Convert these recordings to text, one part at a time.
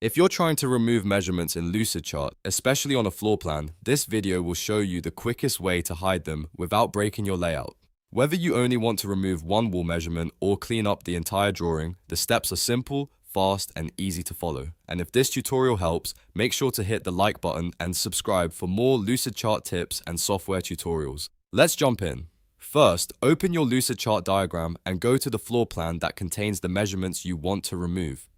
If you're trying to remove measurements in Lucidchart, especially on a floor plan, this video will show you the quickest way to hide them without breaking your layout. Whether you only want to remove one wall measurement or clean up the entire drawing, the steps are simple, fast, and easy to follow. And if this tutorial helps, make sure to hit the like button and subscribe for more Lucidchart tips and software tutorials. Let's jump in. First, open your Lucidchart diagram and go to the floor plan that contains the measurements you want to remove.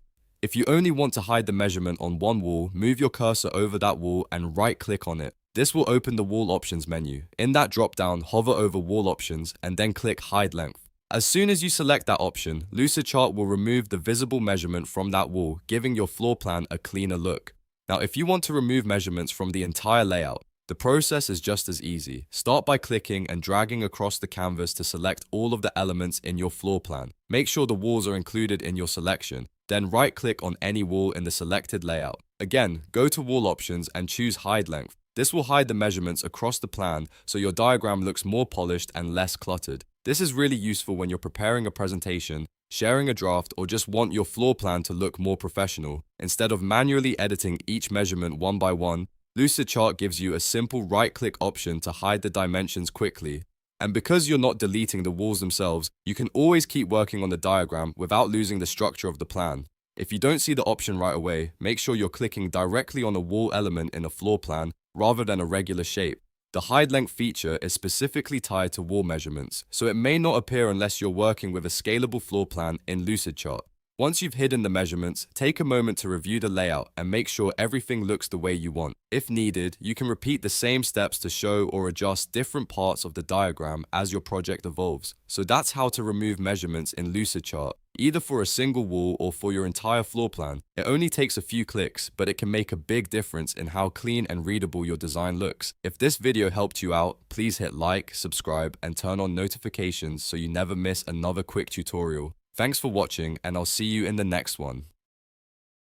If you only want to hide the measurement on one wall, move your cursor over that wall and right-click on it. This will open the Wall Options menu. In that drop-down, hover over Wall Options and then click Hide Length. As soon as you select that option, Lucidchart will remove the visible measurement from that wall, giving your floor plan a cleaner look. Now, if you want to remove measurements from the entire layout, the process is just as easy. Start by clicking and dragging across the canvas to select all of the elements in your floor plan. Make sure the walls are included in your selection. Then right-click on any wall in the selected layout. Again, go to Wall Options and choose Hide Length. This will hide the measurements across the plan so your diagram looks more polished and less cluttered. This is really useful when you're preparing a presentation, sharing a draft, or just want your floor plan to look more professional. Instead of manually editing each measurement one by one, Lucidchart gives you a simple right-click option to hide the dimensions quickly. And because you're not deleting the walls themselves, you can always keep working on the diagram without losing the structure of the plan. If you don't see the option right away, make sure you're clicking directly on a wall element in a floor plan rather than a regular shape. The hide length feature is specifically tied to wall measurements, so it may not appear unless you're working with a scalable floor plan in Lucidchart. Once you've hidden the measurements, take a moment to review the layout and make sure everything looks the way you want. If needed, you can repeat the same steps to show or adjust different parts of the diagram as your project evolves. So that's how to remove measurements in Lucidchart, either for a single wall or for your entire floor plan. It only takes a few clicks, but it can make a big difference in how clean and readable your design looks. If this video helped you out, please hit like, subscribe, and turn on notifications so you never miss another quick tutorial. Thanks for watching, and I'll see you in the next one.